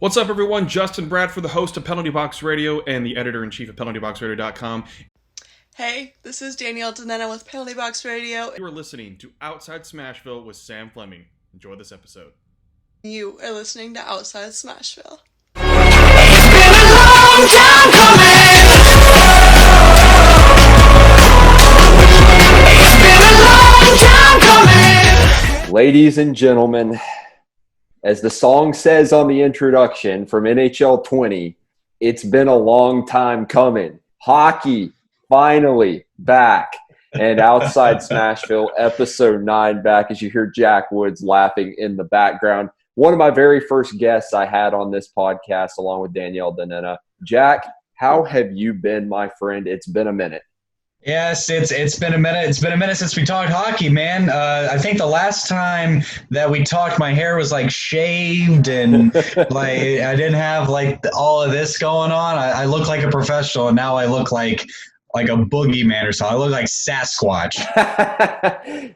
What's up, everyone? Justin Bradford, the host of Penalty Box Radio and the editor-in-chief of PenaltyBoxRadio.com. Hey, this is Danielle Danena with Penalty Box Radio. You are listening to Outside Smashville with Sam Fleming. Enjoy this episode. You are listening to Outside Smashville. Ladies and gentlemen, as the song says on the introduction from NHL 20, it's been a long time coming. Hockey finally back. And Outside Smashville, episode 9 back, as you hear Jack Woods laughing in the background. One of my very first guests I had on this podcast, along with Danielle Danena. Jack, how have you been, my friend? It's been a minute. Yes, it's been a minute. It's been a minute since we talked hockey, man. I think the last time that we talked, my hair was like shaved and like I didn't have like all of this going on. I look like a professional, and now I look like a boogeyman or something. I look like Sasquatch.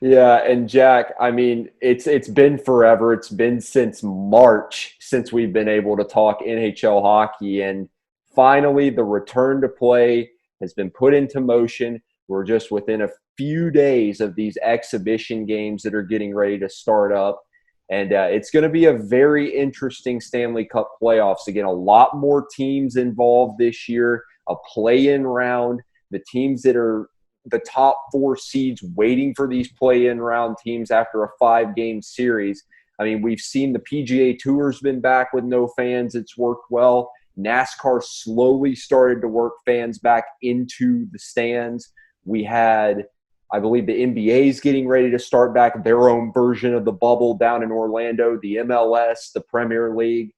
Yeah, and Jack, I mean, it's been forever. It's been since March since we've been able to talk NHL hockey, and finally the return to play has been put into motion. We're just within a few days of these exhibition games that are getting ready to start up. And it's going to be a very interesting Stanley Cup playoffs. Again, a lot more teams involved this year, a play-in round. The teams that are the top 4 seeds waiting for these play-in round teams after a 5-game series. I mean, we've seen the PGA Tour's been back with no fans. It's worked well. NASCAR slowly started to work fans back into the stands. We had, I believe, the NBA's getting ready to start back their own version of the bubble down in Orlando, the MLS, the Premier League.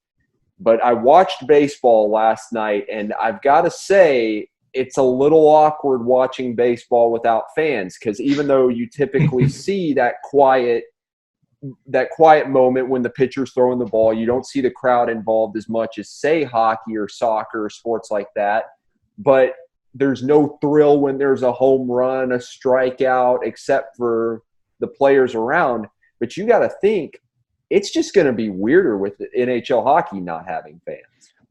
But I watched baseball last night, and I've got to say it's a little awkward watching baseball without fans, because even though you typically see that quiet moment when the pitcher's throwing the ball, you don't see the crowd involved as much as, say, hockey or soccer or sports like that. But there's no thrill when there's a home run, a strikeout, except for the players around. But you got to think it's just going to be weirder with NHL hockey not having fans.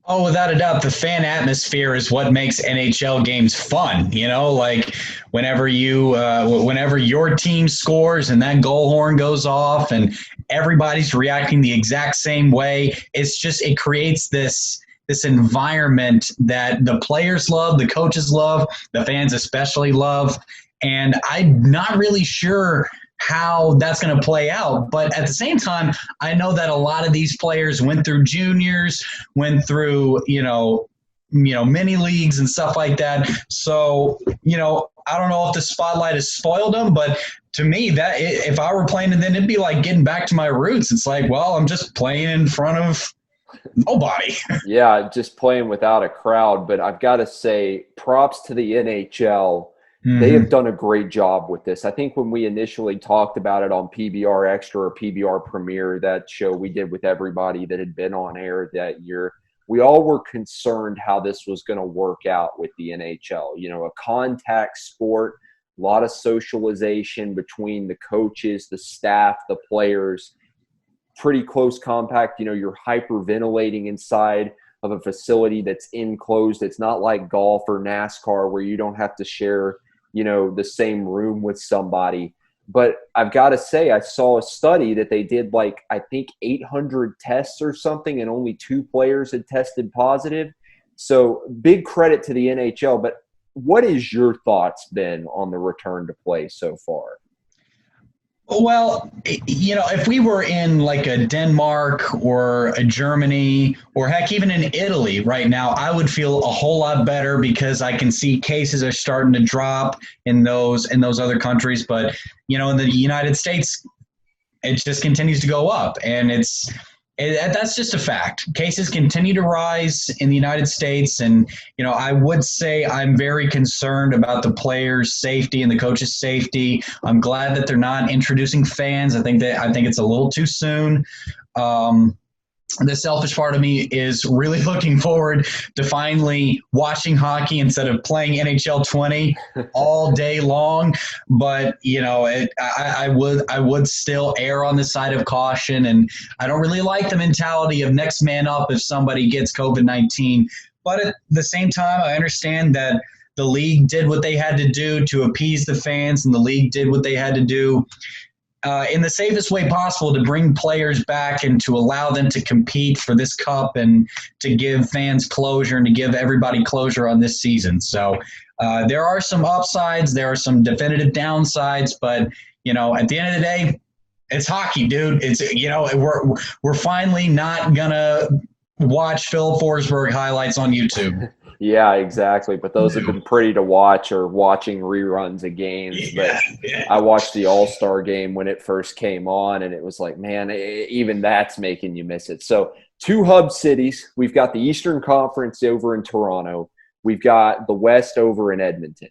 Oh, without a doubt, the fan atmosphere is what makes NHL games fun. You know, like whenever your team scores and that goal horn goes off and everybody's reacting the exact same way, it creates this environment that the players love, the coaches love, the fans especially love. And I'm not really sure how that's going to play out. But at the same time, I know that a lot of these players went through juniors, went through, mini leagues and stuff like that. So, I don't know if the spotlight has spoiled them, but to me, that if I were playing, then it'd be like getting back to my roots. It's like, well, I'm just playing in front of nobody. Yeah, just playing without a crowd. But I've got to say, props to the NHL. They have done a great job with this. I think when we initially talked about it on PBR Extra or PBR Premiere, that show we did with everybody that had been on air that year, we all were concerned how this was going to work out with the NHL. A contact sport, a lot of socialization between the coaches, the staff, the players, pretty close compact. You're hyperventilating inside of a facility that's enclosed. It's not like golf or NASCAR where you don't have to share the same room with somebody. But I've got to say, I saw a study that they did I think 800 tests or something, and only 2 players had tested positive. So big credit to the NHL. But what is your thoughts then on the return to play so far? Well, if we were in like a Denmark or a Germany or heck, even in Italy right now, I would feel a whole lot better because I can see cases are starting to drop in those other countries. But, in the United States, it just continues to go up. And that's just a fact. Cases continue to rise in the United States. And, I would say I'm very concerned about the players' safety and the coaches' safety. I'm glad that they're not introducing fans. I think it's a little too soon. the selfish part of me is really looking forward to finally watching hockey instead of playing NHL 20 all day long. But I would still err on the side of caution, and I don't really like the mentality of next man up if somebody gets COVID-19. But at the same time, I understand that the league did what they had to do to appease the fans, and the league did what they had to do in the safest way possible to bring players back and to allow them to compete for this cup and to give fans closure and to give everybody closure on this season. So there are some upsides, there are some definitive downsides, but at the end of the day, it's hockey, dude. It's we're finally not gonna watch Phil Forsberg highlights on YouTube. Yeah, exactly. But those have been pretty to watch, or watching reruns of games. Yeah, But yeah. I watched the All-Star game when it first came on, and it was like, man, even that's making you miss it. So 2 hub cities. We've got the Eastern Conference over in Toronto. We've got the West over in Edmonton.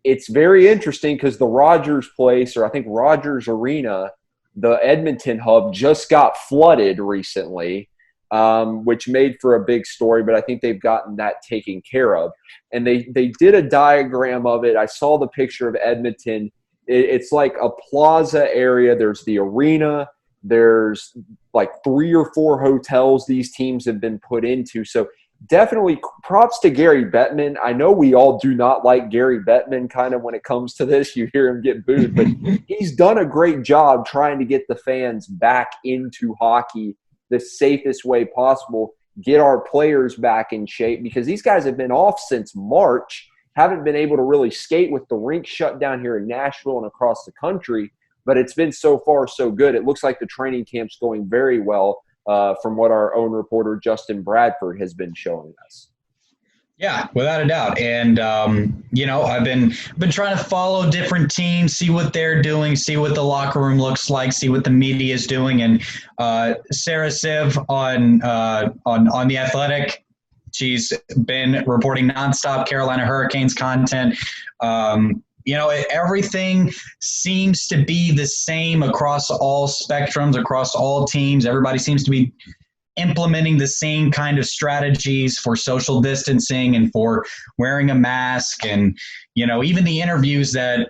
It's very interesting because the Rogers Place, or I think Rogers Arena, the Edmonton hub, just got flooded recently. Which made for a big story, but I think they've gotten that taken care of. And they did a diagram of it. I saw the picture of Edmonton. It's like a plaza area. There's the arena. There's like 3 or 4 hotels these teams have been put into. So definitely props to Gary Bettman. I know we all do not like Gary Bettman kind of when it comes to this. You hear him get booed, but he's done a great job trying to get the fans back into hockey the safest way possible, get our players back in shape, because these guys have been off since March, haven't been able to really skate with the rink shut down here in Nashville and across the country, but it's been so far so good. It looks like the training camp's going very well from what our own reporter Justin Bradford has been showing us. Yeah, without a doubt. And, I've been trying to follow different teams, see what they're doing, see what the locker room looks like, see what the media is doing. And Sarah Siv on The Athletic, she's been reporting nonstop Carolina Hurricanes content. Everything seems to be the same across all spectrums, across all teams. Everybody seems to be implementing the same kind of strategies for social distancing and for wearing a mask. And, even the interviews that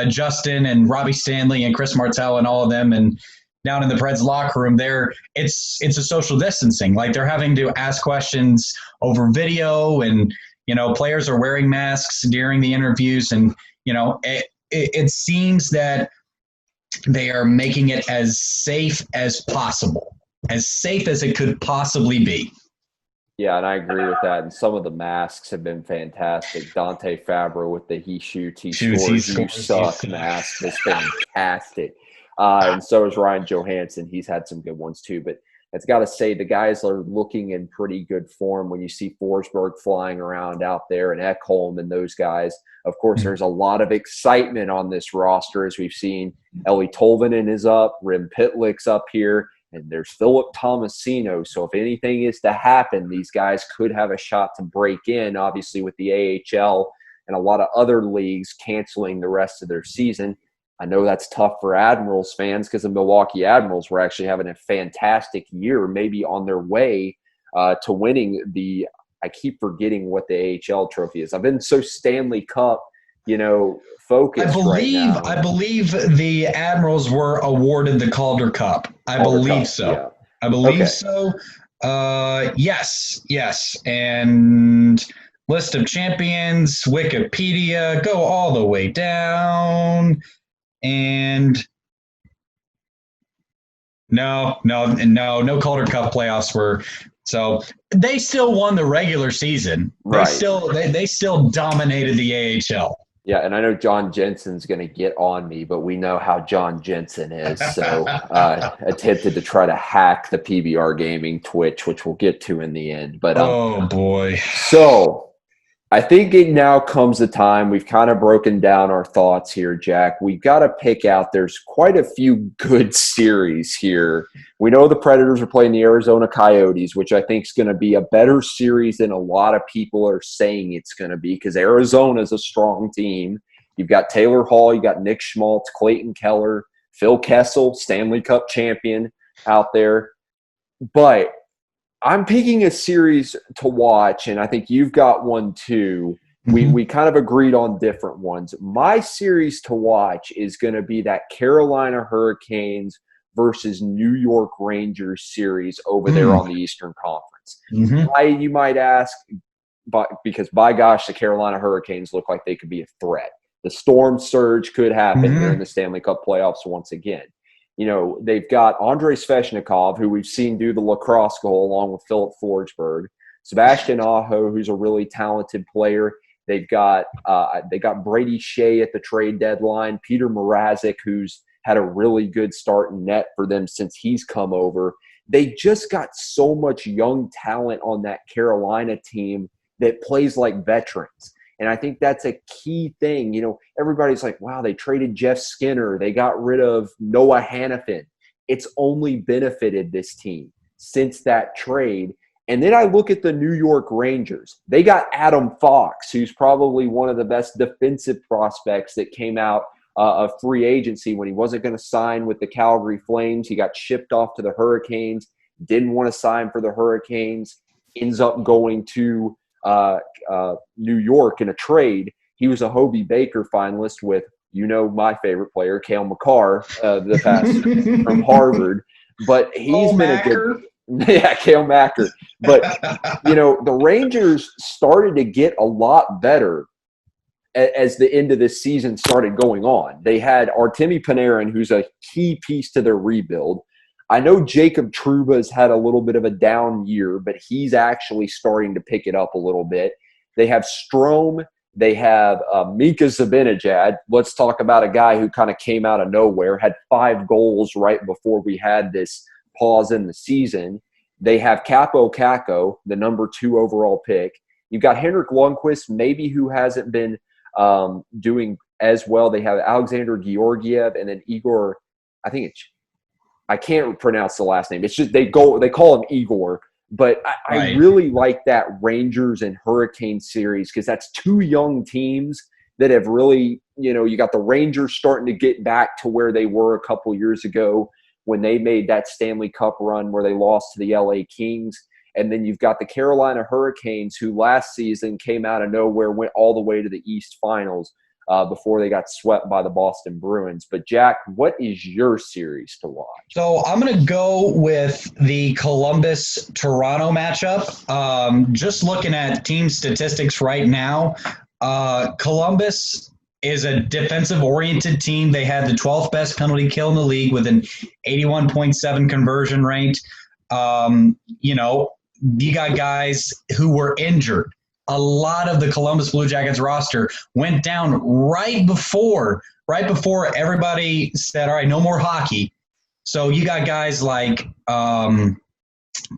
Justin and Robbie Stanley and Chris Martell and all of them and down in the Preds locker room there, it's a social distancing. Like, they're having to ask questions over video, and, players are wearing masks during the interviews. And, it seems that they are making it as safe as possible. As safe as it could possibly be. Yeah, and I agree with that. And some of the masks have been fantastic. Dante Fabro with the he shoots, he scores, you suck mask is fantastic. And so is Ryan Johansson. He's had some good ones too. But it's got to say, the guys are looking in pretty good form when you see Forsberg flying around out there and Ekholm and those guys. Of course, there's a lot of excitement on this roster, as we've seen. Ellie Tolvanen is up. Rim Pitlick's up here. And there's Philip Tomasino. So if anything is to happen, these guys could have a shot to break in, obviously, with the AHL and a lot of other leagues canceling the rest of their season. I know that's tough for Admirals fans, because the Milwaukee Admirals were actually having a fantastic year, maybe on their way to winning the – I keep forgetting what the AHL trophy is. I've been so Stanley Cup, focused right now. I believe the Admirals were awarded the Calder Cup. I believe so. Yeah. I believe so. Yes. And list of champions, Wikipedia, go all the way down. And no Calder Cup playoffs were. So they still won the regular season. Right. They still dominated the AHL. Yeah, and I know John Jensen's going to get on me, but we know how John Jensen is. So attempted to try to hack the PBR Gaming Twitch, which we'll get to in the end. But oh, boy. So I think it now comes the time. We've kind of broken down our thoughts here, Jack. We've got to pick out. There's quite a few good series here. We know the Predators are playing the Arizona Coyotes, which I think is going to be a better series than a lot of people are saying it's going to be, because Arizona is a strong team. You've got Taylor Hall, you got Nick Schmaltz, Clayton Keller, Phil Kessel, Stanley Cup champion out there. But I'm picking a series to watch, and I think you've got one too. We kind of agreed on different ones. My series to watch is going to be that Carolina Hurricanes versus New York Rangers series over there on the Eastern Conference. Why, you might ask? Because, by gosh, the Carolina Hurricanes look like they could be a threat. The storm surge could happen during the Stanley Cup playoffs once again. You know, they've got Andrei Svechnikov, who we've seen do the lacrosse goal along with Philip Forsberg. Sebastian Aho, who's a really talented player. They've got Brady Shea at the trade deadline. Peter Mrazek, who's had a really good start in net for them since he's come over. They just got so much young talent on that Carolina team that plays like veterans. And I think that's a key thing. You know, everybody's like, wow, they traded Jeff Skinner. They got rid of Noah Hannafin. It's only benefited this team since that trade. And then I look at the New York Rangers. They got Adam Fox, who's probably one of the best defensive prospects that came out of free agency when he wasn't going to sign with the Calgary Flames. He got shipped off to the Hurricanes, didn't want to sign for the Hurricanes, ends up going to New York in a trade. He was a Hobey Baker finalist with, you know, my favorite player, Cale Makar, the past from Harvard. But he's been a good – yeah, Cale Macker. But, you know, the Rangers started to get a lot better as the end of this season started going on. They had Artemi Panarin, who's a key piece to their rebuild. I know Jacob Trouba's had a little bit of a down year, but he's actually starting to pick it up a little bit. They have Strome. They have Mika Zibanejad. Let's talk about a guy who kind of came out of nowhere, had 5 goals right before we had this pause in the season. They have Capo Caco, the number 2 overall pick. You've got Henrik Lundqvist, maybe, who hasn't been doing as well. They have Alexander Georgiev and then Igor. I can't pronounce the last name. It's just they call him Igor. But I really like that Rangers and Hurricanes series because that's 2 young teams that have really, you know, you got the Rangers starting to get back to where they were a couple years ago when they made that Stanley Cup run where they lost to the LA Kings. And then you've got the Carolina Hurricanes, who last season came out of nowhere, went all the way to the East Finals before they got swept by the Boston Bruins. But, Jack, what is your series to watch? So I'm going to go with the Columbus-Toronto matchup. Just looking at team statistics right now, Columbus is a defensive-oriented team. They had the 12th best penalty kill in the league with an 81.7 conversion rate. You know, you got guys who were injured. A lot of the Columbus Blue Jackets roster went down right before everybody said, all right, no more hockey. So you got guys like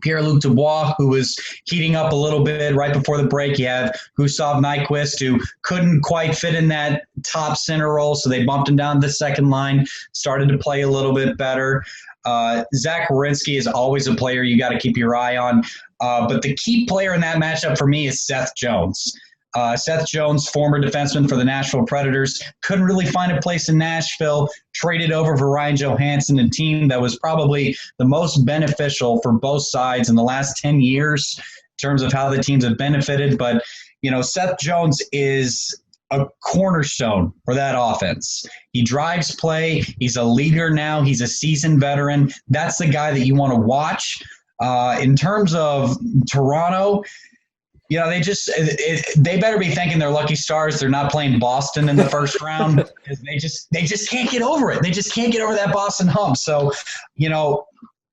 Pierre-Luc Dubois, who was heating up a little bit right before the break. You have Gustav Nyquist, who couldn't quite fit in that top center role, so they bumped him down to the second line, started to play a little bit better. Zach Werenski is always a player you got to keep your eye on. But the key player in that matchup for me is Seth Jones. Seth Jones, former defenseman for the Nashville Predators, couldn't really find a place in Nashville, traded over for Ryan Johansson, a team that was probably the most beneficial for both sides in the last 10 years in terms of how the teams have benefited. But, you know, Seth Jones is a cornerstone for that offense. He drives play. He's a leader now. He's a seasoned veteran. That's the guy that you want to watch. In terms of Toronto, you know, they better be thanking their lucky stars they're not playing Boston in the first round because they just can't get over it. They just can't get over that Boston hump. So, you know,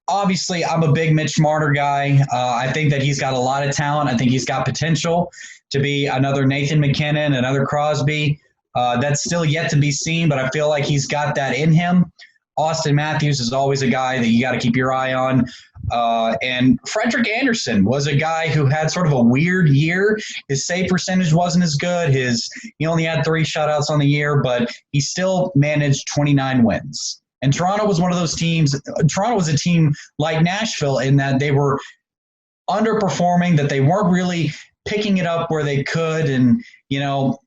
obviously I'm a big Mitch Marner guy. I think that he's got a lot of talent. I think he's got potential to be another Nathan McKinnon, another Crosby. That's still yet to be seen, but I feel like he's got that in him. Austin Matthews is always a guy that you got to keep your eye on. And Frederick Anderson was a guy who had sort of a weird year. His save percentage wasn't as good. He only had 3 shutouts on the year, but he still managed 29 wins. And Toronto was one of those teams. Toronto was a team like Nashville in that they were underperforming, that they weren't really picking it up where they could. And, you know,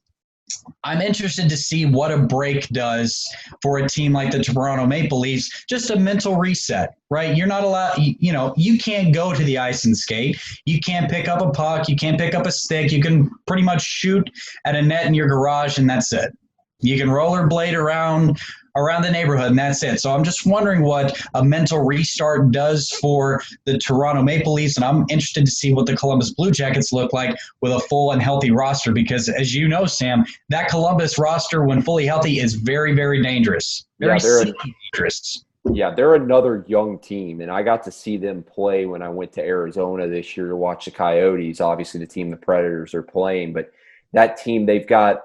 I'm interested to see what a break does for a team like the Toronto Maple Leafs. Just a mental reset, right? You're not allowed, you can't go to the ice and skate. You can't pick up a puck. You can't pick up a stick. You can pretty much shoot at a net in your garage, and that's it. You can rollerblade around the neighborhood, and that's it. So I'm just wondering what a mental restart does for the Toronto Maple Leafs, and I'm interested to see what the Columbus Blue Jackets look like with a full and healthy roster, because as you know, Sam, that Columbus roster, when fully healthy, is very, very dangerous. Very dangerous. Yeah, they're another young team, and I got to see them play when I went to Arizona this year to watch the Coyotes, obviously the team the Predators are playing, but that team, they've got,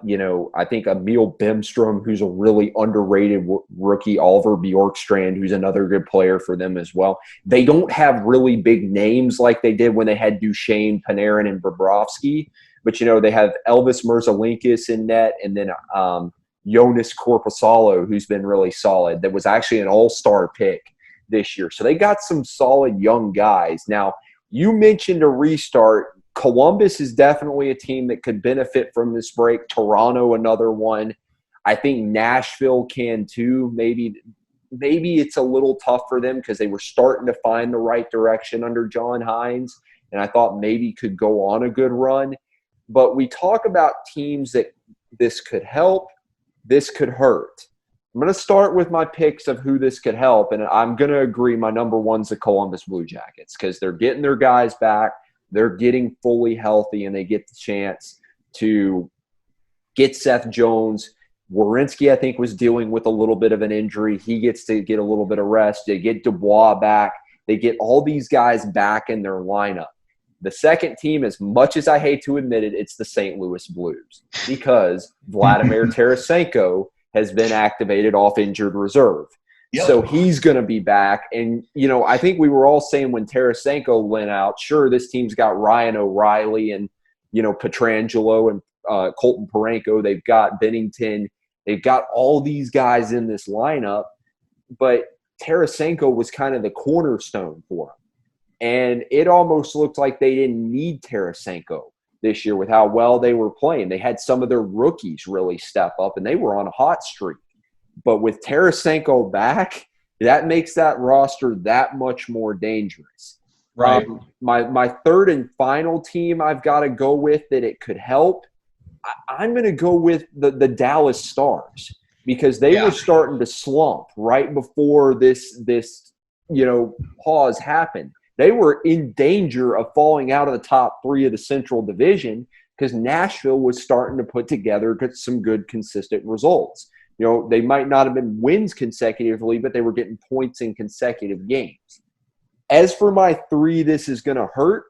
I think Emil Bemstrom, who's a really underrated rookie, Oliver Bjorkstrand, who's another good player for them as well. They don't have really big names like they did when they had Duchesne, Panarin, and Bobrovsky, but, they have Elvis Merzlikins in net, and then Jonas Korpisalo, who's been really solid. That was actually an all-star pick this year. So they got some solid young guys. Now, you mentioned a restart. Columbus is definitely a team that could benefit from this break. Toronto, another one. I think Nashville can too. Maybe it's a little tough for them because they were starting to find the right direction under John Hines, and I thought maybe could go on a good run. But we talk about teams that this could help, this could hurt. I'm going to start with my picks of who this could help, and I'm going to agree my number one's the Columbus Blue Jackets because they're getting their guys back. They're getting fully healthy, and they get the chance to get Seth Jones. Werenski, I think, was dealing with a little bit of an injury. He gets to get a little bit of rest. They get Dubois back. They get all these guys back in their lineup. The second team, as much as I hate to admit it, it's the St. Louis Blues because Vladimir Tarasenko has been activated off injured reserve. Yep. So he's going to be back. And, I think we were all saying when Tarasenko went out, sure, this team's got Ryan O'Reilly and, Pietrangelo and Colton Parayko. They've got Bennington. They've got all these guys in this lineup. But Tarasenko was kind of the cornerstone for them. And it almost looked like they didn't need Tarasenko this year with how well they were playing. They had some of their rookies really step up, and they were on a hot streak. But with Tarasenko back, that makes that roster that much more dangerous. Right. My third and final team I've got to go with that it could help, I'm going to go with the Dallas Stars because they were starting to slump right before this pause happened. They were in danger of falling out of the top three of the Central Division because Nashville was starting to put together some good, consistent results. They might not have been wins consecutively, but they were getting points in consecutive games. As for my three, this is going to hurt.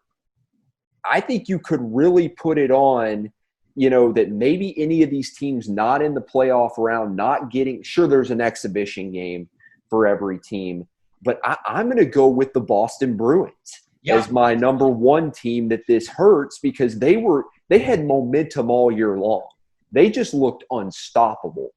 I think you could really put it on, that maybe any of these teams not in the playoff round, not getting – sure, there's an exhibition game for every team, but I'm going to go with the Boston Bruins as my number one team that this hurts because they had momentum all year long. They just looked unstoppable.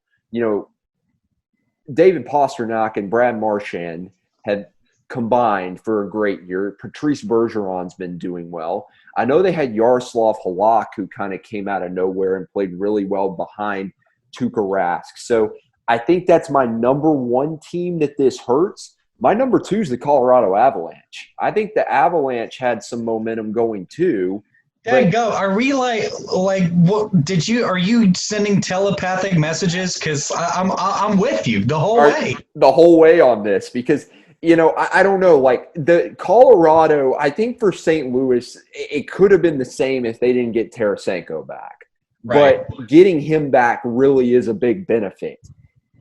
David Pastrnak and Brad Marchand had combined for a great year. Patrice Bergeron's been doing well. I know they had Yaroslav Halak, who kind of came out of nowhere and played really well behind Tuukka Rask. So I think that's my number one team that this hurts. My number two is the Colorado Avalanche. I think the Avalanche had some momentum going too. There you go. Are we like what are you sending telepathic messages? Because I'm with you the whole way. The whole way on this because, I don't know, like the Colorado, I think for St. Louis, it could have been the same if they didn't get Tarasenko back. Right. But getting him back really is a big benefit.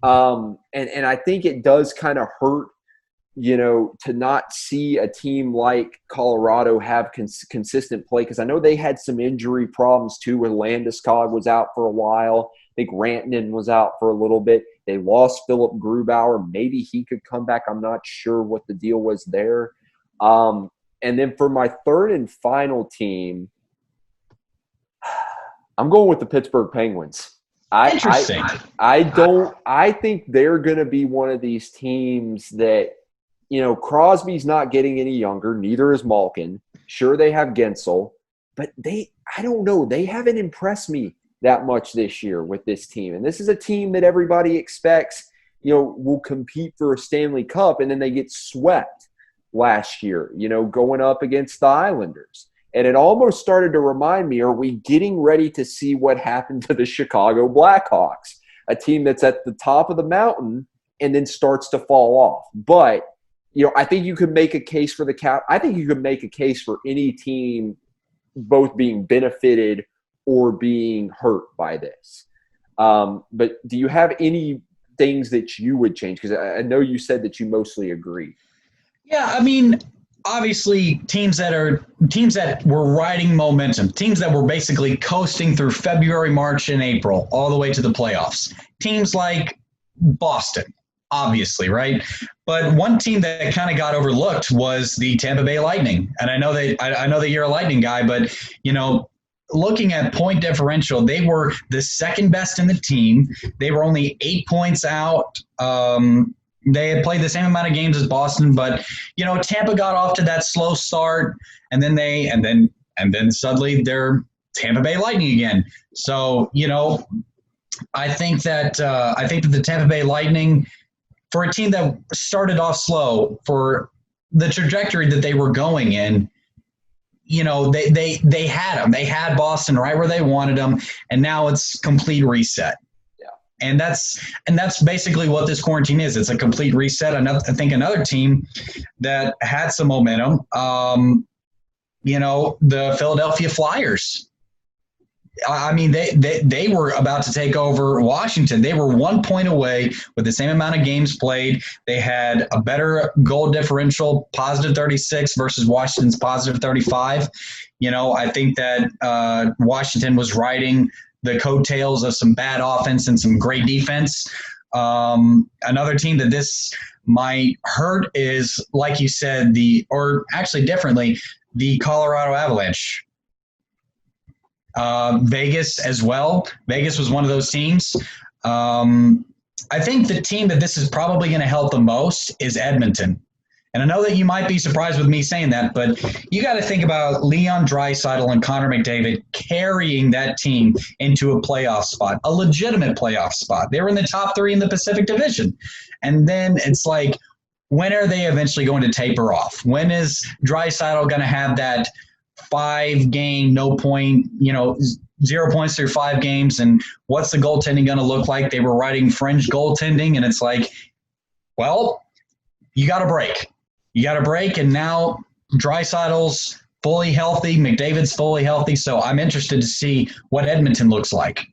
And I think it does kind of hurt, to not see a team like Colorado have consistent play because I know they had some injury problems too where Landeskog was out for a while. I think Rantanen was out for a little bit. They lost Philip Grubauer. Maybe he could come back. I'm not sure what the deal was there. And then for my third and final team, I'm going with the Pittsburgh Penguins. Interesting. I think they're going to be one of these teams that, Crosby's not getting any younger. Neither is Malkin. Sure, they have Gensel, but I don't know. They haven't impressed me that much this year with this team. And this is a team that everybody expects, will compete for a Stanley Cup, and then they get swept last year, going up against the Islanders. And it almost started to remind me, are we getting ready to see what happened to the Chicago Blackhawks, a team that's at the top of the mountain and then starts to fall off? But, I think you could make a case for I think you could make a case for any team both being benefited or being hurt by this. But do you have any things that you would change? Because I know you said that you mostly agree. Yeah, I mean, obviously teams that were riding momentum, teams that were basically coasting through February, March, and April, all the way to the playoffs. Teams like Boston, obviously, right? But one team that kind of got overlooked was the Tampa Bay Lightning. And I know that you're a Lightning guy, but, looking at point differential, they were the second best in the team. They were only 8 points out. They had played the same amount of games as Boston, but Tampa got off to that slow start, and then suddenly they're Tampa Bay Lightning again. So I think that the Tampa Bay Lightning, for a team that started off slow, for the trajectory that they were going in, they had them. They had Boston right where they wanted them, and now it's complete reset. Yeah, and that's basically what this quarantine is. It's a complete reset. I think another team that had some momentum, the Philadelphia Flyers. I mean, they were about to take over Washington. They were 1 point away with the same amount of games played. They had a better goal differential, positive 36 versus Washington's positive 35. I think that Washington was riding the coattails of some bad offense and some great defense. Another team that this might hurt is, like you said, the Colorado Avalanche. Vegas as well. Vegas was one of those teams. I think the team that this is probably going to help the most is Edmonton. And I know that you might be surprised with me saying that, but you got to think about Leon Draisaitl and Connor McDavid carrying that team into a playoff spot, a legitimate playoff spot. They were in the top 3 in the Pacific Division. And then it's like, when are they eventually going to taper off? When is Draisaitl going to have that 5-game, no point, 0 points through 5 games? And what's the goaltending going to look like? They were writing fringe goaltending, and it's like, well, you got to break. And now Draisaitl's fully healthy, McDavid's fully healthy, so I'm interested to see what Edmonton looks like.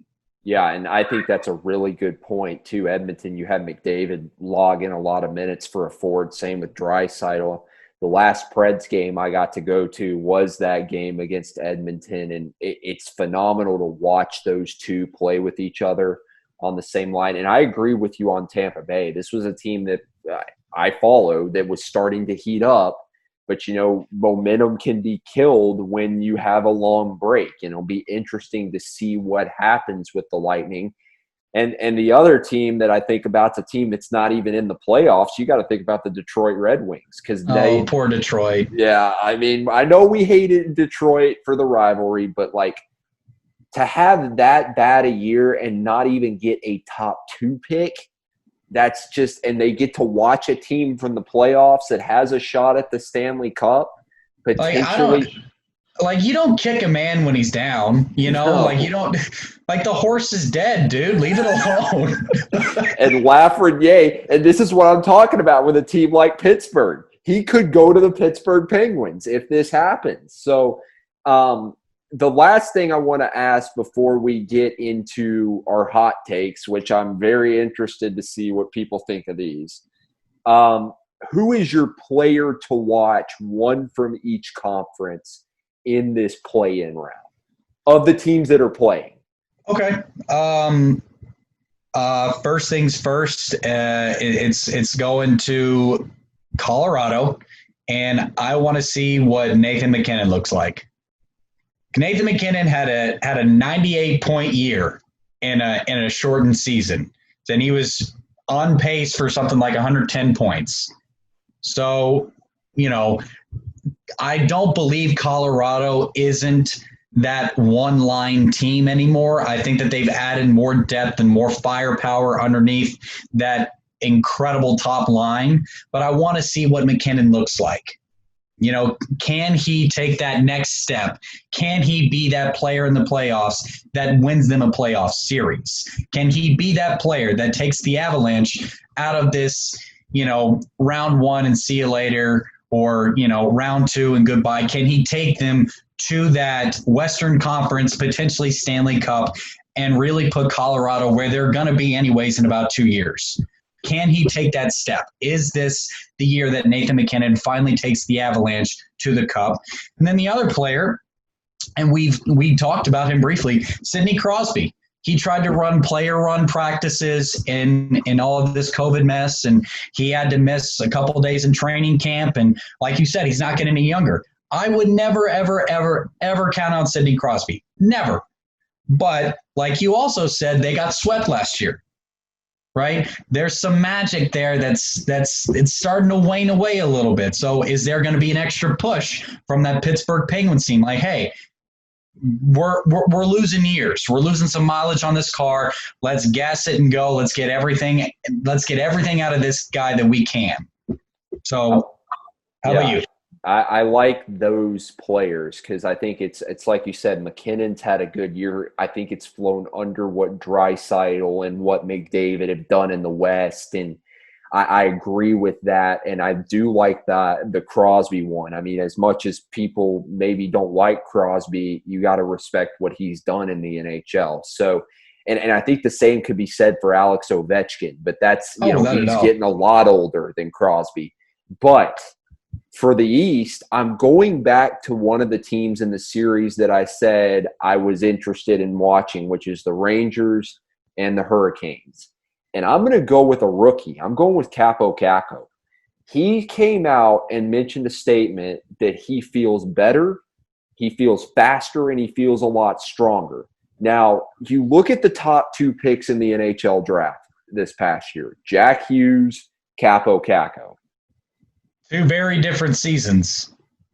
Yeah, and I think that's a really good point, too. Edmonton, you had McDavid log in a lot of minutes for a forward, same with Draisaitl. The last Preds game I got to go to was that game against Edmonton, and it's phenomenal to watch those two play with each other on the same line. And I agree with you on Tampa Bay. This was a team that I followed that was starting to heat up, but, momentum can be killed when you have a long break. And it'll be interesting to see what happens with the Lightning. And the other team that I think about, the team that's not even in the playoffs, you got to think about the Detroit Red Wings, because poor Detroit. Yeah, I mean, I know we hated Detroit for the rivalry, but to have that bad a year and not even get a top 2 pick, that's just, and they get to watch a team from the playoffs that has a shot at the Stanley Cup potentially. You don't kick a man when he's down, No. you don't, the horse is dead, dude. Leave it alone. And Lafreniere, and this is what I'm talking about with a team like Pittsburgh. He could go to the Pittsburgh Penguins if this happens. So the last thing I want to ask before we get into our hot takes, which I'm very interested to see what people think of these. Who is your player to watch, one from each conference, in this play-in round of the teams that are playing? Okay. First things first, it's going to Colorado, and I want to see what Nathan MacKinnon looks like. Nathan MacKinnon had a 98-point year in a shortened season. Then he was on pace for something like 110 points. So, I don't believe Colorado isn't that one-line team anymore. I think that they've added more depth and more firepower underneath that incredible top line. But I want to see what McKinnon looks like. You know, can he take that next step? Can he be that player in the playoffs that wins them a playoff series? Can he be that player that takes the Avalanche out of this, you know, round one and see you later, or, you know, round two and goodbye? Can he take them to that Western Conference, potentially Stanley Cup, and really put Colorado where they're going to be anyways in about 2 years? Can he take that step? Is this the year that Nathan McKinnon finally takes the Avalanche to the Cup? And then the other player, and we talked about him briefly, Sidney Crosby. He tried to run player-run practices in all of this COVID mess, and he had to miss a couple of days in training camp. And like you said, he's not getting any younger. I would never, ever, ever, ever count out Sidney Crosby. Never. But like you also said, they got swept last year. Right? There's some magic there that's it's starting to wane away a little bit. So is there going to be an extra push from that Pittsburgh Penguins team? Like, hey, we're losing years. We're losing some mileage on this car. Let's gas it and go. Let's get everything out of this guy that we can. So how about you? I like those players because I think it's like you said, McKinnon's had a good year. I think it's flown under what Draisaitl and what McDavid have done in the West, and I agree with that. And I do like the Crosby one. I mean, as much as people maybe don't like Crosby, you got to respect what he's done in the NHL. So, and I think the same could be said for Alex Ovechkin, but that's he's getting a lot older than Crosby, but. For the East, I'm going back to one of the teams in the series that I said I was interested in watching, which is the Rangers and the Hurricanes. And I'm going to go with a rookie. I'm going with Capo Caco. He came out and mentioned a statement that he feels better, he feels faster, and he feels a lot stronger. Now, you look at the top two picks in the NHL draft this past year, Jack Hughes, Capo Caco. Two very different seasons.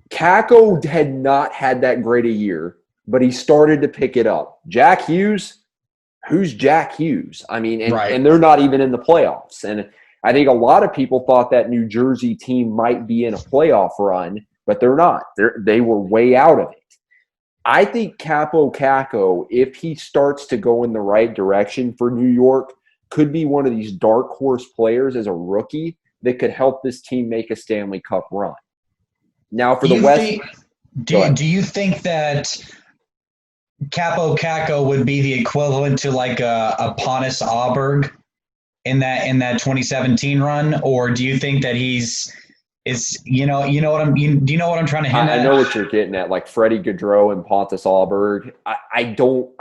Kako had not had that great a year, but he started to pick it up. Jack Hughes, who's Jack Hughes? I mean, and they're not even in the playoffs. And I think a lot of people thought that New Jersey team might be in a playoff run, but they're not. They were way out of it. I think Capo Caco, if he starts to go in the right direction for New York, could be one of these dark horse players as a rookie that could help this team make a Stanley Cup run. Now, for the West, do you think that Capo Caco would be the equivalent to like a Pontus Aberg in that 2017 run, or do you think that do you know what I'm trying to hint at? I know what you're getting at, like Freddie Gaudreau and Pontus Aberg. I don't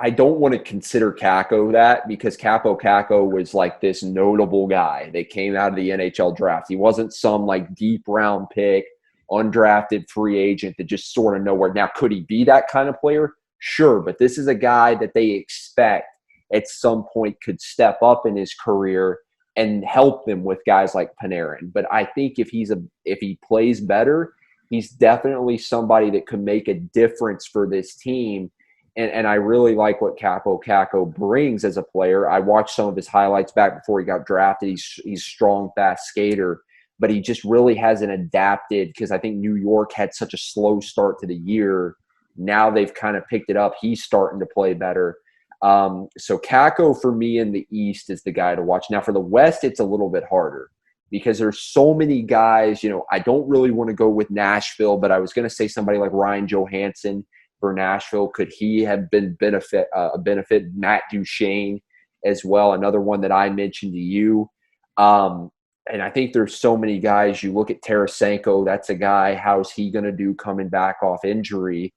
want to consider Caco that, because Capo Caco was like this notable guy that came out of the NHL draft. He wasn't some like deep round pick, undrafted free agent that just sort of nowhere. Now, could he be that kind of player? Sure, but this is a guy that they expect at some point could step up in his career and help them with guys like Panarin. But I think if he plays better, he's definitely somebody that could make a difference for this team. And I really like what Capo Caco brings as a player. I watched some of his highlights back before he got drafted. He's strong, fast skater, but he just really hasn't adapted, because I think New York had such a slow start to the year. Now they've kind of picked it up. He's starting to play better. So Caco for me in the East is the guy to watch. Now for the West, it's a little bit harder because there's so many guys. You know, I don't really want to go with Nashville, but I was going to say somebody like Ryan Johansson for Nashville. Could he have been a benefit? Matt Duchene as well, another one that I mentioned to you. And I think there's so many guys. You look at Tarasenko, that's a guy. How's he going to do coming back off injury?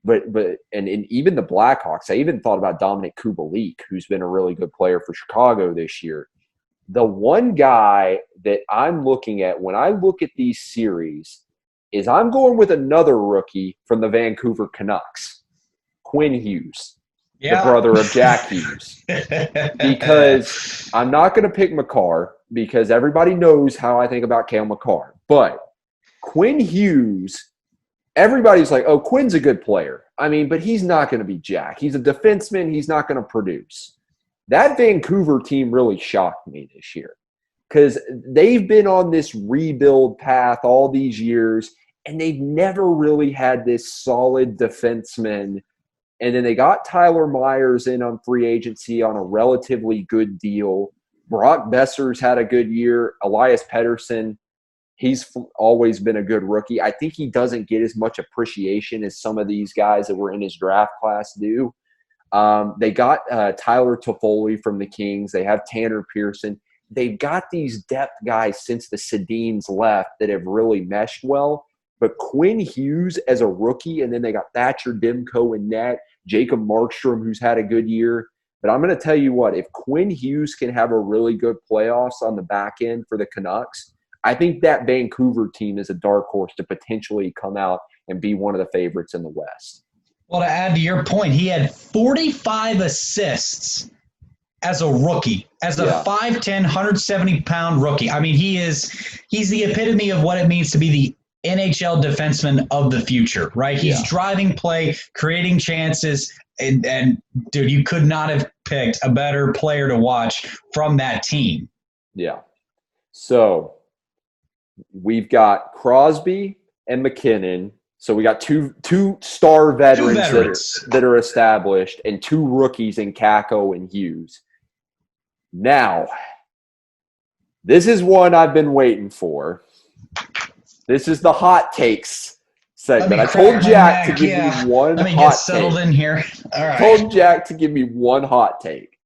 But even the Blackhawks, I even thought about Dominic Kubalik, who's been a really good player for Chicago this year. The one guy that I'm looking at when I look at these series is I'm going with another rookie from the Vancouver Canucks, Quinn Hughes, the brother of Jack Hughes. Because I'm not going to pick Makar, because everybody knows how I think about Cale Makar. But Quinn Hughes everybody's like, oh, Quinn's a good player. I mean, but he's not going to be jack. He's a defenseman. He's not going to produce. That Vancouver team really shocked me this year because they've been on this rebuild path all these years, and they've never really had this solid defenseman. And then they got Tyler Myers in on free agency on a relatively good deal. Brock Besser's had a good year. Elias Pettersson, he's always been a good rookie. I think he doesn't get as much appreciation as some of these guys that were in his draft class do. They got Tyler Toffoli from the Kings. They have Tanner Pearson. They've got these depth guys since the Sedins left that have really meshed well. But Quinn Hughes as a rookie, and then they got Thatcher Demko in net, Jacob Markstrom, who's had a good year. But I'm going to tell you what, if Quinn Hughes can have a really good playoffs on the back end for the Canucks, I think that Vancouver team is a dark horse to potentially come out and be one of the favorites in the West. Well, to add to your point, he had 45 assists as a rookie, as a 5'10", 170-pound rookie. I mean, he's the epitome of what it means to be the NHL defenseman of the future, right? He's driving play, creating chances, and dude, you could not have picked a better player to watch from that team. Yeah. So we've got Crosby and McKinnon. So we got two star veterans that are established and two rookies in Kakko and Hughes. Now, this is one I've been waiting for. This is the hot takes segment. I told Jack to give me one hot take. Let me get settled in here. All right. I told Jack to give me one hot take.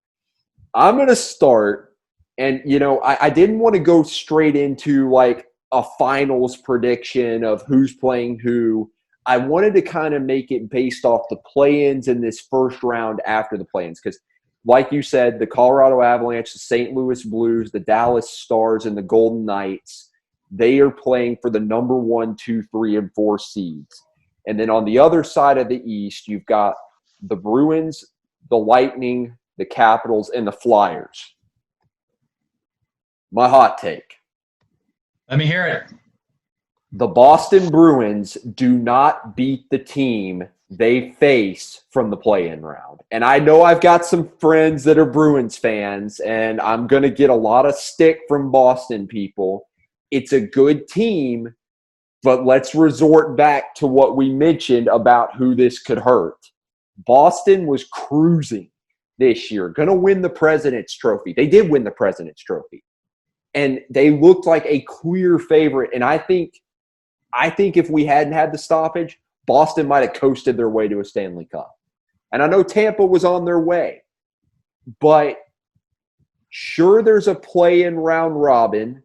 I'm going to start, and, I didn't want to go straight into, like, a finals prediction of who's playing who. I wanted to kind of make it based off the play-ins in this first round after the play-ins because, like you said, the Colorado Avalanche, the St. Louis Blues, the Dallas Stars, and the Golden Knights, they are playing for the number 1, 2, 3, and 4 seeds. And then on the other side of the East, you've got the Bruins, the Lightning, the Capitals, and the Flyers. My hot take. Let me hear it. The Boston Bruins do not beat the team they face from the play-in round. And I know I've got some friends that are Bruins fans, and I'm going to get a lot of stick from Boston people. It's a good team, but let's resort back to what we mentioned about who this could hurt. Boston was cruising this year, going to win the President's Trophy. They did win the President's Trophy. And they looked like a clear favorite. And I think if we hadn't had the stoppage, Boston might have coasted their way to a Stanley Cup. And I know Tampa was on their way. But sure, there's a play-in round robin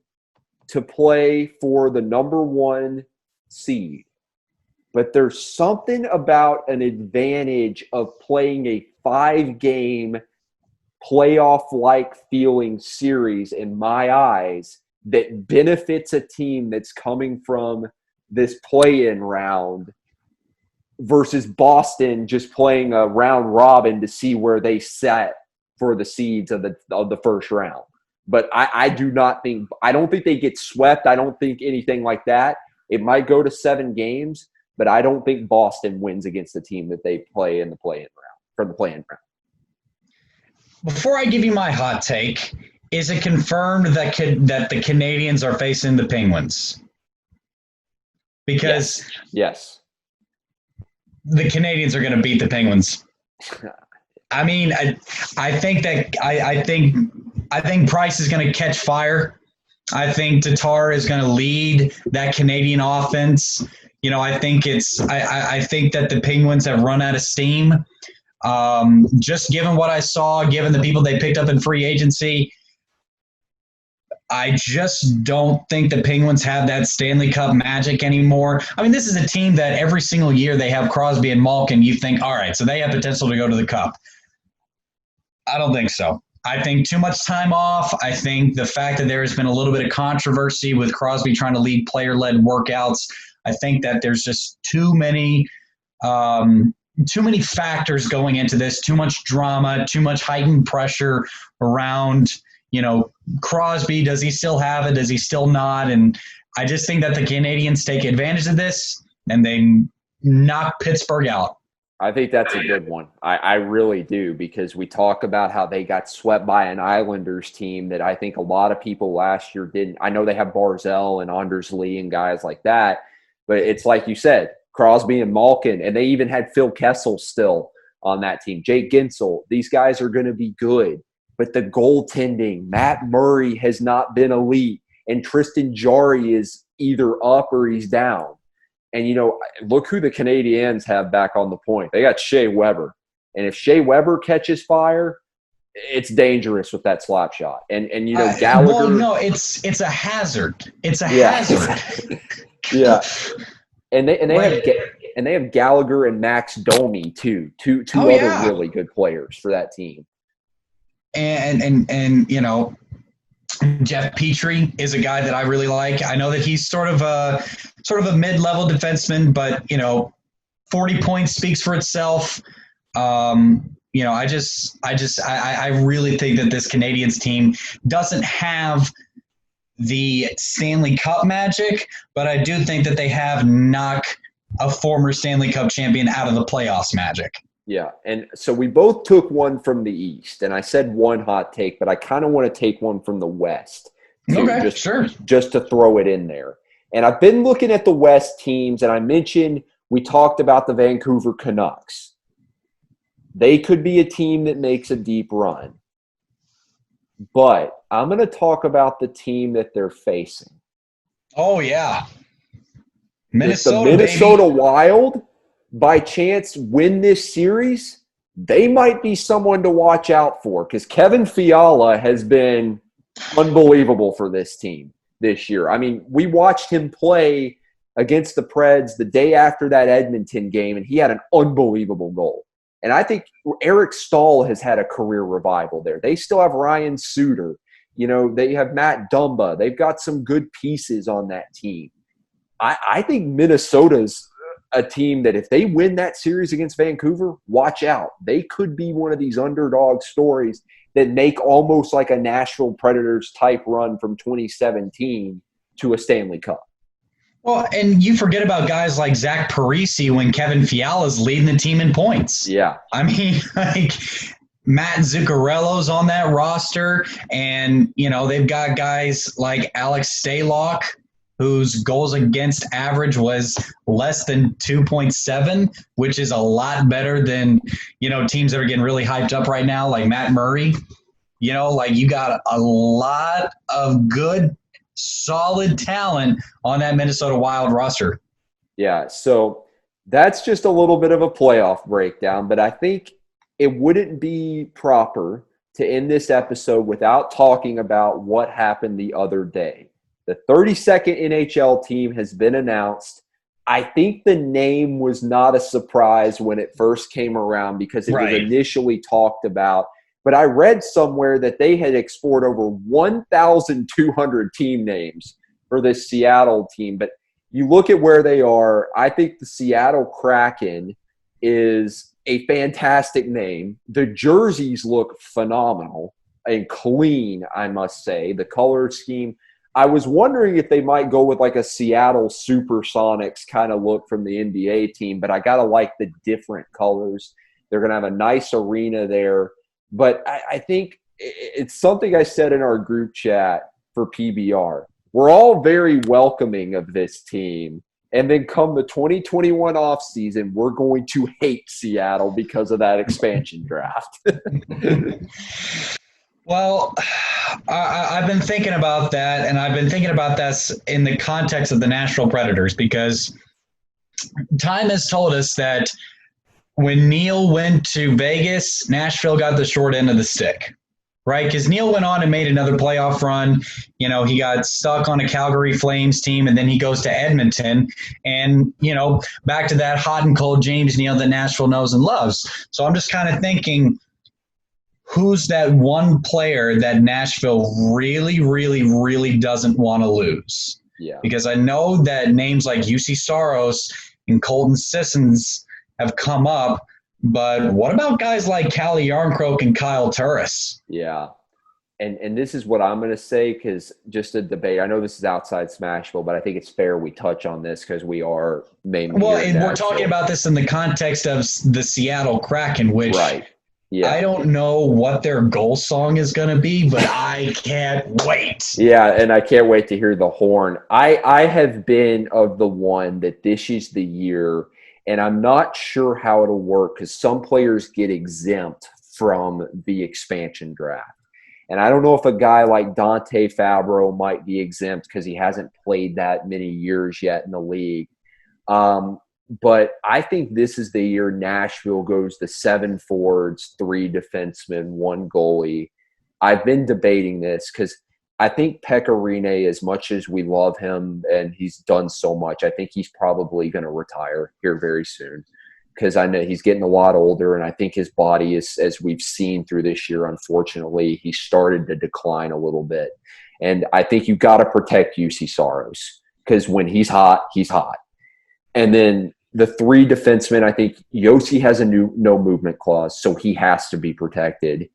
to play for the number 1 seed. But there's something about an advantage of playing a 5-game playoff-like feeling series in my eyes that benefits a team that's coming from this play-in round versus Boston just playing a round robin to see where they set for the seeds of the first round. But I don't think they get swept. I don't think anything like that. It might go to 7 games, but I don't think Boston wins against the team that they play in the play-in round, from the play-in round. Before I give you my hot take, is it confirmed that the Canadians are facing the Penguins? Because yes. The Canadians are going to beat the Penguins. I mean, I think Price is going to catch fire. I think Tatar is going to lead that Canadian offense. I think that the Penguins have run out of steam. Just given what I saw, given the people they picked up in free agency, I just don't think the Penguins have that Stanley Cup magic anymore. I mean, this is a team that every single year they have Crosby and Malkin. You think, all right, so they have potential to go to the Cup. I don't think so. I think too much time off. I think the fact that there has been a little bit of controversy with Crosby trying to lead player-led workouts. I think that there's just too many factors going into this, too much drama, too much heightened pressure around, Crosby. Does he still have it? Does he still not? And I just think that the Canadians take advantage of this, and they knock Pittsburgh out. I think that's a good one. I really do, because we talk about how they got swept by an Islanders team that I think a lot of people last year didn't. I know they have Barzell and Anders Lee and guys like that, but it's like you said, Crosby and Malkin, and they even had Phil Kessel still on that team. Jake Gensel, these guys are going to be good. But the goaltending, Matt Murray has not been elite, and Tristan Jarry is either up or he's down. And, look who the Canadiens have back on the point. They got Shea Weber. And if Shea Weber catches fire, it's dangerous with that slap shot. And Gallagher. Well, no, it's a hazard. It's a hazard. Yeah. And they have Gallagher and Max Domi too. Two other really good players for that team. And Jeff Petrie is a guy that I really like. I know that he's sort of a mid-level defenseman, but 40 points speaks for itself. I really think that this Canadiens team doesn't have the Stanley Cup magic, but I do think that they have knock a former Stanley Cup champion out of the playoffs magic. Yeah, and so we both took one from the East, and I said one hot take, but I kind of want to take one from the West. Okay, sure. Just to throw it in there. And I've been looking at the West teams, and I mentioned we talked about the Vancouver Canucks. They could be a team that makes a deep run. But I'm going to talk about the team that they're facing. Oh, yeah. Minnesota, if the Minnesota Wild by chance win this series, they might be someone to watch out for, because Kevin Fiala has been unbelievable for this team this year. I mean, we watched him play against the Preds the day after that Edmonton game, and he had an unbelievable goal. And I think Eric Stahl has had a career revival there. They still have Ryan Suter. They have Matt Dumba. They've got some good pieces on that team. I think Minnesota's a team that if they win that series against Vancouver, watch out. They could be one of these underdog stories that make almost like a Nashville Predators type run from 2017 to a Stanley Cup. Well, and you forget about guys like Zach Parise when Kevin Fiala's leading the team in points. Yeah. I mean, Matt Zuccarello's on that roster, and, they've got guys like Alex Stalock, whose goals against average was less than 2.7, which is a lot better than, teams that are getting really hyped up right now, like Matt Murray. You got a lot of good, solid talent on that Minnesota Wild roster. Yeah, so that's just a little bit of a playoff breakdown, but I think it wouldn't be proper to end this episode without talking about what happened the other day. The 32nd NHL team has been announced. I think the name was not a surprise when it first came around because it was initially talked about. But I read somewhere that they had explored over 1,200 team names for this Seattle team. But you look at where they are, I think the Seattle Kraken is a fantastic name. The jerseys look phenomenal and clean, I must say. The color scheme. I was wondering if they might go with like a Seattle Supersonics kind of look from the NBA team, but I got to like the different colors. They're going to have a nice arena there. But I think it's something I said in our group chat for PBR. We're all very welcoming of this team. And then come the 2021 offseason, we're going to hate Seattle because of that expansion draft. Well, I've been thinking about that, and I've been thinking about that in the context of the Nashville Predators, because time has told us that when Neil went to Vegas, Nashville got the short end of the stick, right? Because Neil went on and made another playoff run. He got stuck on a Calgary Flames team, and then he goes to Edmonton, and, back to that hot and cold James Neal that Nashville knows and loves. So I'm just kind of thinking, who's that one player that Nashville really, really, really doesn't want to lose? Yeah. Because I know that names like UC Saros and Colton Sissons have come up, but what about guys like Calle Yarncroke and Kyle Turris? Yeah. and this is what I'm going to say, because just a debate. I know this is outside Smashville, but I think it's fair we touch on this because we are mainly Well, here in and we're talking Nashville. about this in the context of the Seattle Kraken, which Right. Yeah. I don't know what their goal song is going to be, but I can't wait. Yeah, and I can't wait to hear the horn. I have been of the one that this is the year, and I'm not sure how it'll work because some players get exempt from the expansion draft. And I don't know if a guy like Dante Fabro might be exempt because he hasn't played that many years yet in the league. But I think this is the year Nashville goes the 7 forwards, 3 defensemen, 1 goalie. I've been debating this because I think Pekka Rinne, as much as we love him and he's done so much, I think he's probably going to retire here very soon because I know he's getting a lot older, and I think his body is, as we've seen through this year, unfortunately, he started to decline a little bit. And I think you got to protect UC Saros because when he's hot, he's hot. And then the 3 defensemen, I think Yossi has a no movement clause, so he has to be protected.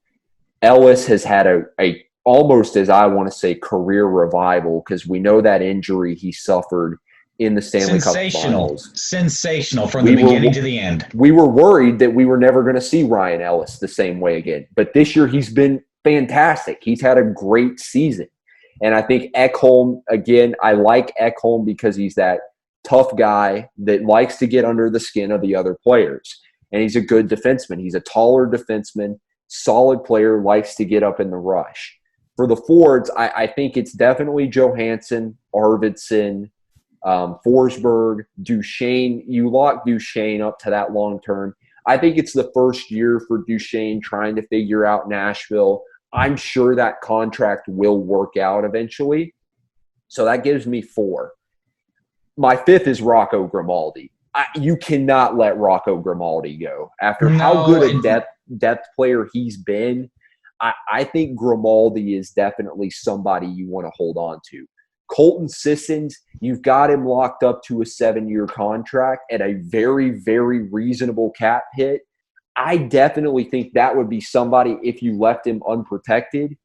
Ellis has had a almost, as I want to say, career revival because we know that injury he suffered in the Stanley Cup Finals. Sensational from the beginning to the end. We were worried that we were never going to see Ryan Ellis the same way again. But this year he's been fantastic. He's had a great season. And I think Ekholm, again, I like Ekholm because he's that tough guy that likes to get under the skin of the other players. And he's a good defenseman. He's a taller defenseman, solid player, likes to get up in the rush. For the forwards, I think it's definitely Johansson, Arvidsson, Forsberg, Duchesne. You lock Duchesne up to that long term. I think it's the first year for Duchesne trying to figure out Nashville. I'm sure that contract will work out eventually. So that gives me 4. My 5th is Rocco Grimaldi. You cannot let Rocco Grimaldi go. After how good a depth player he's been, I think Grimaldi is definitely somebody you want to hold on to. Colton Sissons, you've got him locked up to a 7-year contract at a very, very reasonable cap hit. I definitely think that would be somebody, if you left him unprotected,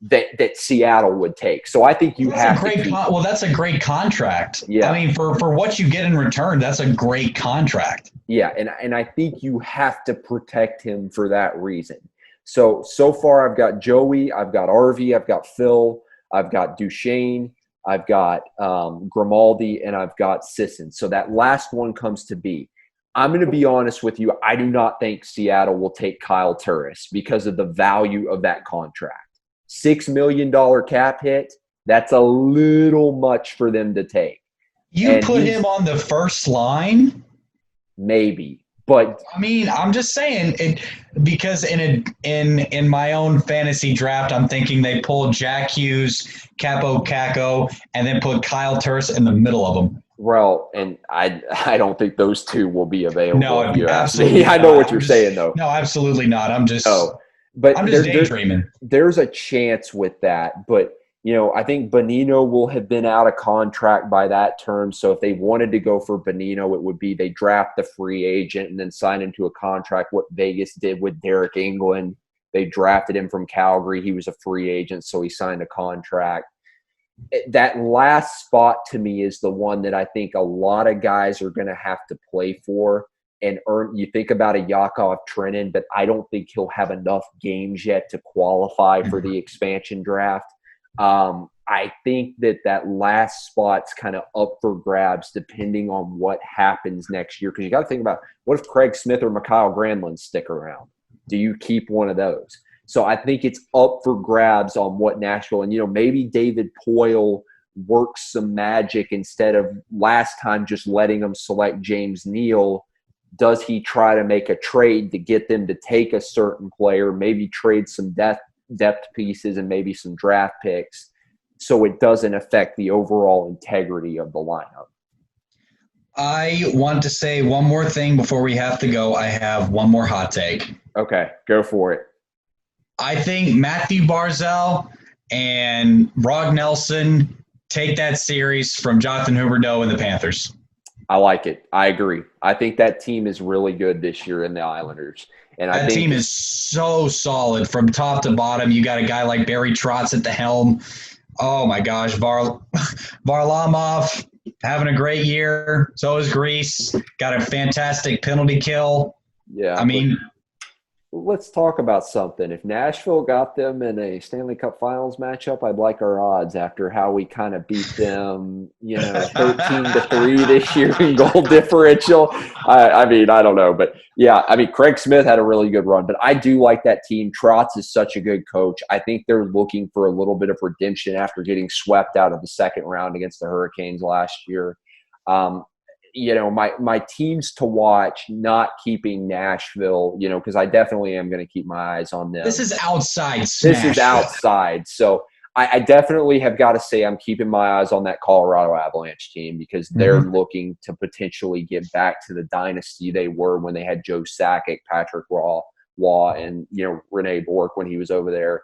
that Seattle would take. So I think you have to keep. Well, that's a great contract. Yeah. I mean, for what you get in return, that's a great contract. Yeah, and I think you have to protect him for that reason. So far I've got Joey, I've got Arvy, I've got Phil, I've got Duchesne, I've got Grimaldi, and I've got Sisson. So that last one comes to be. I'm going to be honest with you. I do not think Seattle will take Kyle Turris because of the value of that contract. $6 million cap hit, that's a little much for them to take. You put him on the first line? Maybe. But I mean, I'm just saying it because in my own fantasy draft, I'm thinking they pull Jack Hughes, Capo Caco, and then put Kyle Turris in the middle of them. Well, and I don't think those 2 will be available. No, absolutely. I know what you're saying, though. No, absolutely not. I'm just daydreaming. There's a chance with that, but I think Bonino will have been out of contract by that term. So if they wanted to go for Bonino, it would be they draft the free agent and then sign into a contract. What Vegas did with Derek England, they drafted him from Calgary. He was a free agent, so he signed a contract. That last spot to me is the one that I think a lot of guys are going to have to play for and earn. You think about a Yakov Trenin, but I don't think he'll have enough games yet to qualify for the expansion draft. I think that last spot's kind of up for grabs depending on what happens next year. Because you got to think about, what if Craig Smith or Mikhail Granlund stick around? Do you keep one of those? So I think it's up for grabs on what Nashville, and maybe David Poyle works some magic instead of last time just letting them select James Neal. Does he try to make a trade to get them to take a certain player, maybe trade some depth pieces and maybe some draft picks so it doesn't affect the overall integrity of the lineup? I want to say one more thing before we have to go. I have one more hot take. Okay, go for it. I think Matthew Barzal and Rod Nelson take that series from Jonathan Huberdeau and the Panthers. I like it. I agree. I think that team is really good this year in the Islanders. And I That think team is so solid from top to bottom. You got a guy like Barry Trotz at the helm. Oh my gosh, Varlamov having a great year. So is Greece. Got a fantastic penalty kill. yeah. I mean, Let's talk about something. If Nashville got them in a Stanley Cup Finals matchup, I'd like our odds after how we kind of beat them, 13-3 this year in goal differential. I mean, I don't know. But, yeah, I mean, Craig Smith had a really good run. But I do like that team. Trotz is such a good coach. I think they're looking for a little bit of redemption after getting swept out of the second round against the Hurricanes last year. My teams to watch, not keeping Nashville, because I definitely am going to keep my eyes on them. this is outside This Smashville. is outside. So I definitely have got to say I'm keeping my eyes on that Colorado Avalanche team because they're looking to potentially get back to the dynasty they were when they had Joe Sakic, Patrick Waugh, and, Rene Bourque when he was over there.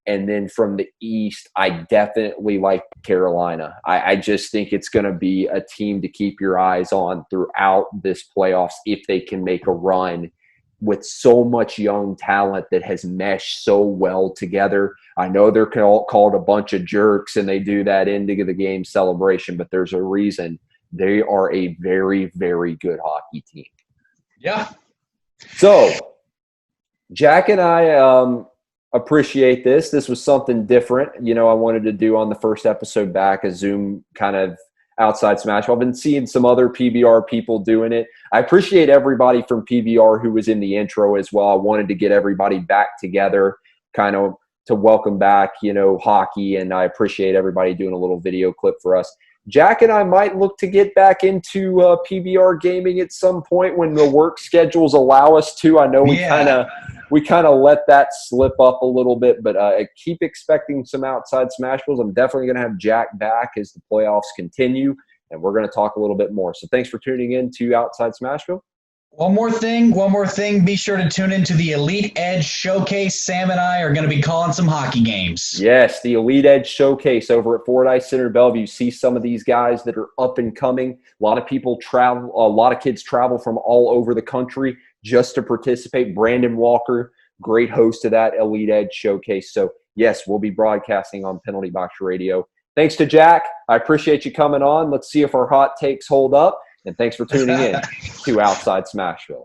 And then from the East, I definitely like Carolina. I just think it's going to be a team to keep your eyes on throughout this playoffs if they can make a run with so much young talent that has meshed so well together. I know they're called a bunch of jerks and they do that end of the game celebration, but there's a reason. They are a very, very good hockey team. Yeah. So, Jack and I appreciate this. This was something different. I wanted to do on the first episode back, a Zoom kind of outside Smash. I've been seeing some other PBR people doing it. I appreciate everybody from PBR who was in the intro as well. I wanted to get everybody back together, kind of to welcome back, hockey. And I appreciate everybody doing a little video clip for us. Jack and I might look to get back into PBR gaming at some point when the work schedules allow us to. I know we kind of let that slip up a little bit, but keep expecting some outside Smashvilles. I'm definitely going to have Jack back as the playoffs continue, and we're going to talk a little bit more. So thanks for tuning in to Outside Smashville. One more thing. Be sure to tune into the Elite Edge Showcase. Sam and I are going to be calling some hockey games. Yes, the Elite Edge Showcase over at Fordyce Center Bellevue. See some of these guys that are up and coming. A lot of people travel. A lot of kids travel from all over the country just to participate. Brandon Walker, great host of that Elite Edge Showcase. So, yes, we'll be broadcasting on Penalty Box Radio. Thanks to Jack. I appreciate you coming on. Let's see if our hot takes hold up. And thanks for tuning in to Outside Smashville.